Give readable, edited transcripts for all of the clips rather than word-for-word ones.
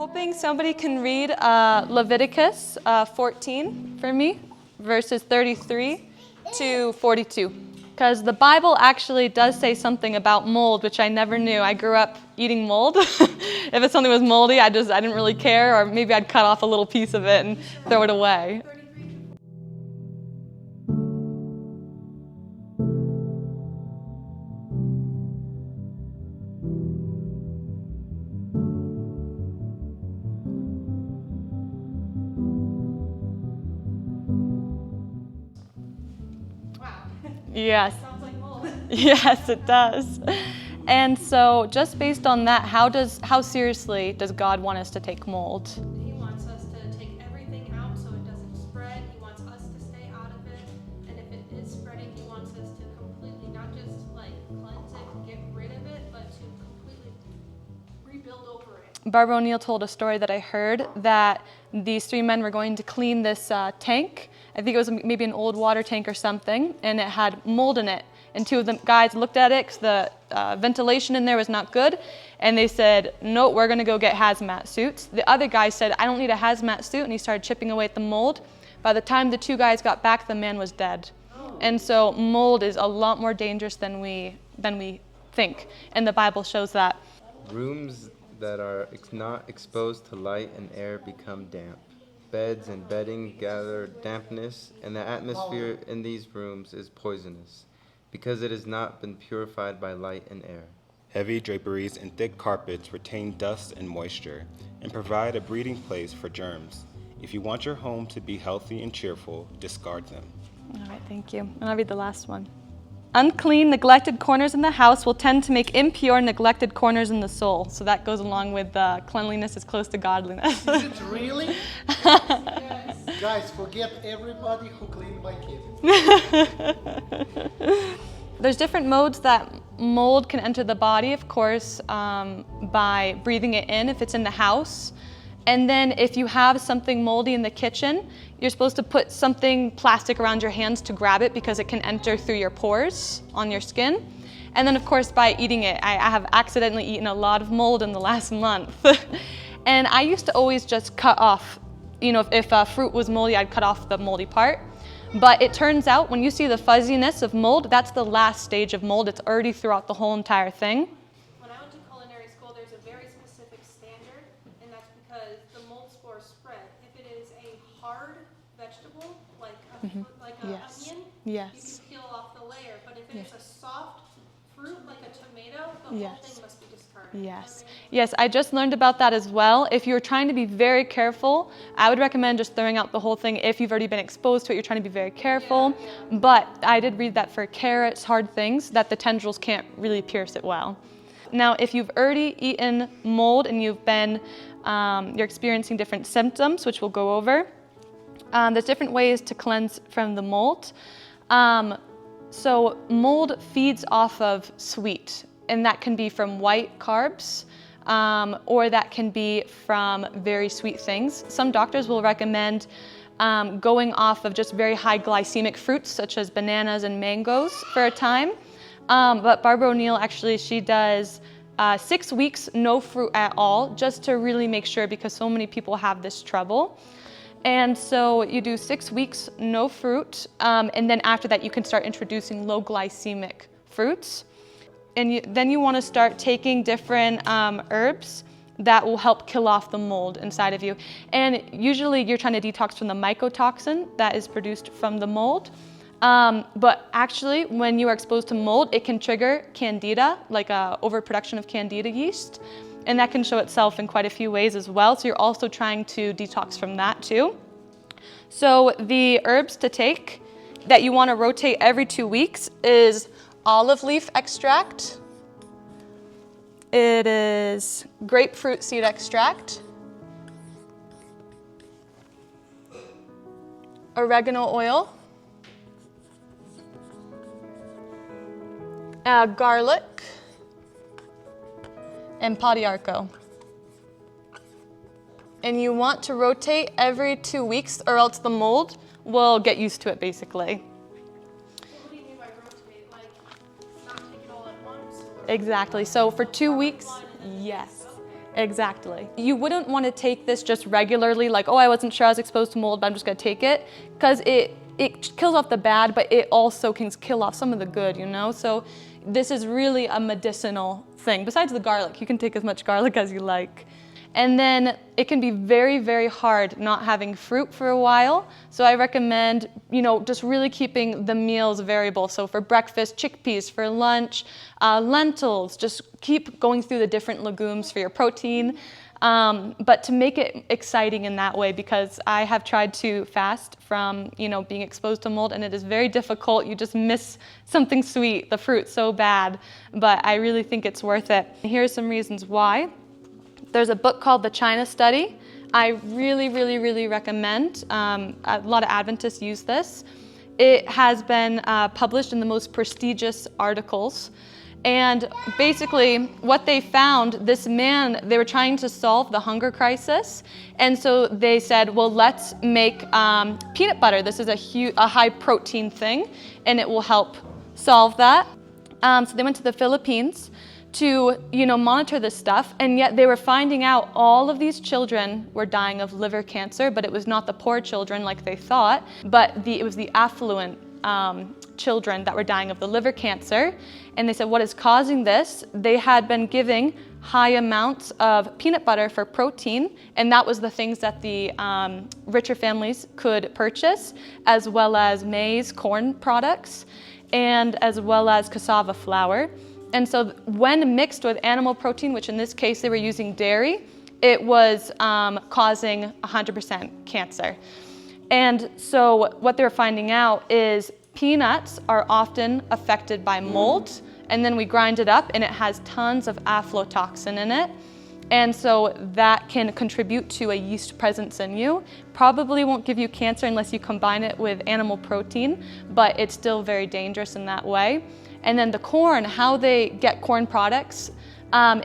hoping somebody can read Leviticus 14 for me, verses 33 to 42. Because the Bible actually does say something about mold, which I never knew. I grew up eating mold. If it's something was moldy, I didn't really care, or maybe I'd cut off a little piece of it and throw it away. Yes. Sounds like mold. Yes, it does. And so just based on that, how seriously does God want us to take mold? He wants us to take everything out so it doesn't spread. He wants us to stay out of it. And if it is spreading, he wants us to completely, not just like cleanse it and get rid of it, but to completely rebuild over it. Barbara O'Neill told a story that I heard that these three men were going to clean this tank. I think it was maybe an old water tank or something, and it had mold in it. And two of the guys looked at it because the ventilation in there was not good, and they said, no, we're going to go get hazmat suits. The other guy said, I don't need a hazmat suit, and he started chipping away at the mold. By the time the two guys got back, the man was dead. Oh. And so mold is a lot more dangerous than we think, and the Bible shows that. Rooms that are not exposed to light and air become damp. Beds and bedding gather dampness, and the atmosphere in these rooms is poisonous, because it has not been purified by light and air. Heavy draperies and thick carpets retain dust and moisture, and provide a breeding place for germs. If you want your home to be healthy and cheerful, discard them. All right, thank you. And I'll read the last one. Unclean, neglected corners in the house will tend to make impure, neglected corners in the soul. So that goes along with cleanliness is close to godliness. Is it really? Yes. Guys, forget everybody who cleaned my kitchen. There's different modes that mold can enter the body, of course, by breathing it in if it's in the house. And then if you have something moldy in the kitchen, you're supposed to put something plastic around your hands to grab it because it can enter through your pores on your skin. And then of course by eating it, I have accidentally eaten a lot of mold in the last month. And I used to always just cut off, if fruit was moldy, I'd cut off the moldy part. But it turns out when you see the fuzziness of mold, that's the last stage of mold. It's already throughout the whole entire thing. When I went to culinary school, there's a very specific standard, and that's because the mold spores spread. If it is a hard vegetable, like an Yes. onion, Yes. you can peel off the layer. But if it's a soft fruit, like a tomato, the whole Yes. thing must be discarded. Yes. Yes, I just learned about that as well. If you're trying to be very careful, I would recommend just throwing out the whole thing. If you've already been exposed to it, you're trying to be very careful. Yeah. But I did read that for carrots, hard things, that the tendrils can't really pierce it well. Now, if you've already eaten mold and you're experiencing different symptoms, which we'll go over, there's different ways to cleanse from the mold. So mold feeds off of sweet, and that can be from white carbs, or that can be from very sweet things. Some doctors will recommend going off of just very high glycemic fruits, such as bananas and mangoes for a time. But Barbara O'Neill, actually, she does 6 weeks no fruit at all, just to really make sure, because so many people have this trouble. And so you do 6 weeks no fruit, and then after that you can start introducing low glycemic fruits. And then you want to start taking different herbs that will help kill off the mold inside of you. And usually you're trying to detox from the mycotoxin that is produced from the mold. But actually, when you are exposed to mold, it can trigger candida, like overproduction of candida yeast. And that can show itself in quite a few ways as well. So you're also trying to detox from that too. So the herbs to take that you want to rotate every 2 weeks is olive leaf extract. It is grapefruit seed extract, oregano oil, garlic, and podiarco. And you want to rotate every 2 weeks, or else the mold will get used to it, basically. What do you mean by rotate? Like, not take it all at once? Exactly. So for 2 weeks, yes. Exactly. You wouldn't want to take this just regularly, like, oh, I wasn't sure I was exposed to mold, but I'm just going to take it, because it kills off the bad, but it also can kill off some of the good, you know? So this is really a medicinal thing. Besides the garlic, you can take as much garlic as you like. And then it can be very, very hard not having fruit for a while. So I recommend, just really keeping the meals variable. So for breakfast, chickpeas; for lunch, lentils. Just keep going through the different legumes for your protein. But to make it exciting in that way, because I have tried to fast from, being exposed to mold, and it is very difficult. You just miss something sweet, the fruit, so bad. But I really think it's worth it. Here are some reasons why. There's a book called The China Study. I really, really, really recommend. A lot of Adventists use this. It has been published in the most prestigious articles. And basically what they found, they were trying to solve the hunger crisis. And so they said, well, let's make peanut butter. This is a high protein thing, and it will help solve that. So they went to the Philippines to monitor this stuff, and yet they were finding out all of these children were dying of liver cancer, but it was not the poor children like they thought, but it was the affluent children that were dying of the liver cancer. And they said, what is causing this? They had been giving high amounts of peanut butter for protein, and that was the things that the richer families could purchase, as well as maize, corn products, and as well as cassava flour. And so when mixed with animal protein, which in this case they were using dairy, it was causing 100% cancer. And so what they're finding out is peanuts are often affected by mold, and then we grind it up and it has tons of aflatoxin in it. And so that can contribute to a yeast presence in you. Probably won't give you cancer unless you combine it with animal protein, but it's still very dangerous in that way. And then the corn, how they get corn products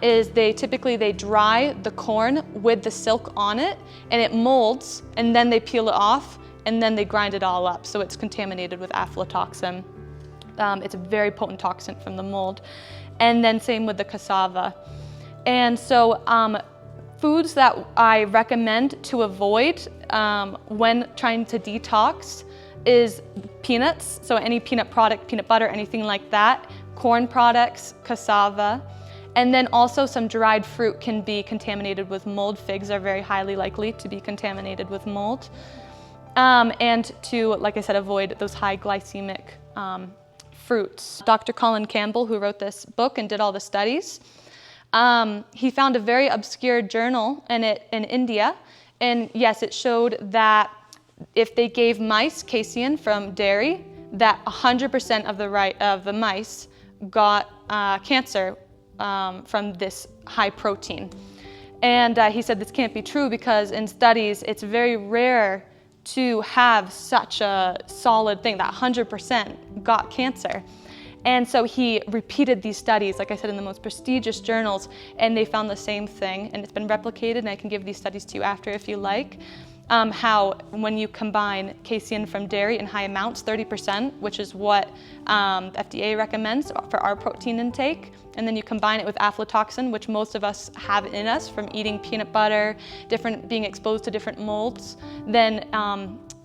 is they dry the corn with the silk on it, and it molds, and then they peel it off, and then they grind it all up. So it's contaminated with aflatoxin. It's a very potent toxin from the mold. And then same with the cassava. And so foods that I recommend to avoid when trying to detox is peanuts, so any peanut product, peanut butter, anything like that, corn products, cassava, and then also some dried fruit can be contaminated with mold. Figs are very highly likely to be contaminated with mold. And to, like I said, avoid those high glycemic fruits. Dr. Colin Campbell, who wrote this book and did all the studies, he found a very obscure journal in India, and yes, it showed that if they gave mice casein from dairy, that 100% of the mice got cancer from this high protein. And he said this can't be true because in studies it's very rare to have such a solid thing that 100% got cancer. And so he repeated these studies, like I said, in the most prestigious journals, and they found the same thing, and it's been replicated, and I can give these studies to you after if you like. How when you combine casein from dairy in high amounts, 30%, which is what the FDA recommends for our protein intake, and then you combine it with aflatoxin, which most of us have in us from eating peanut butter, being exposed to different molds, then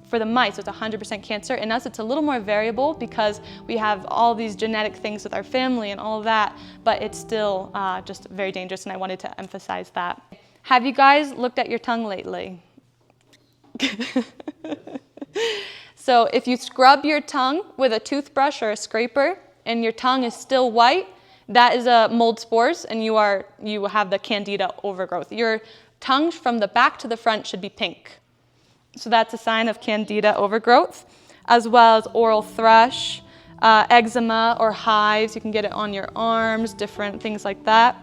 for the mice, it's 100% cancer. In us, it's a little more variable because we have all these genetic things with our family and all of that, but it's still just very dangerous, and I wanted to emphasize that. Have you guys looked at your tongue lately? So if you scrub your tongue with a toothbrush or a scraper and your tongue is still white, that is a mold spores, and you have the candida overgrowth. Your tongue from the back to the front should be pink. So that's a sign of candida overgrowth, as well as oral thrush, eczema or hives. You can get it on your arms, different things like that.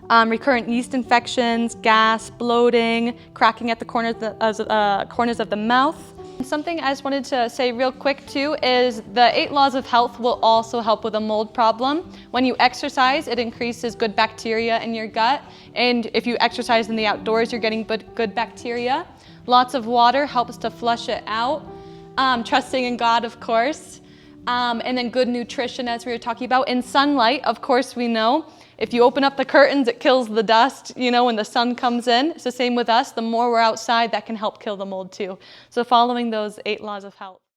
Recurrent yeast infections, gas, bloating, cracking at the corners of the mouth. Something I just wanted to say real quick too is the 8 laws of health will also help with a mold problem. When you exercise, it increases good bacteria in your gut, and if you exercise in the outdoors, you're getting good bacteria. Lots of water helps to flush it out. Trusting in God, of course. And then good nutrition, as we were talking about. In sunlight, of course, we know If you open up the curtains, it kills the dust, when the sun comes in. It's the same with us. The more we're outside, that can help kill the mold too. So following those 8 laws of health.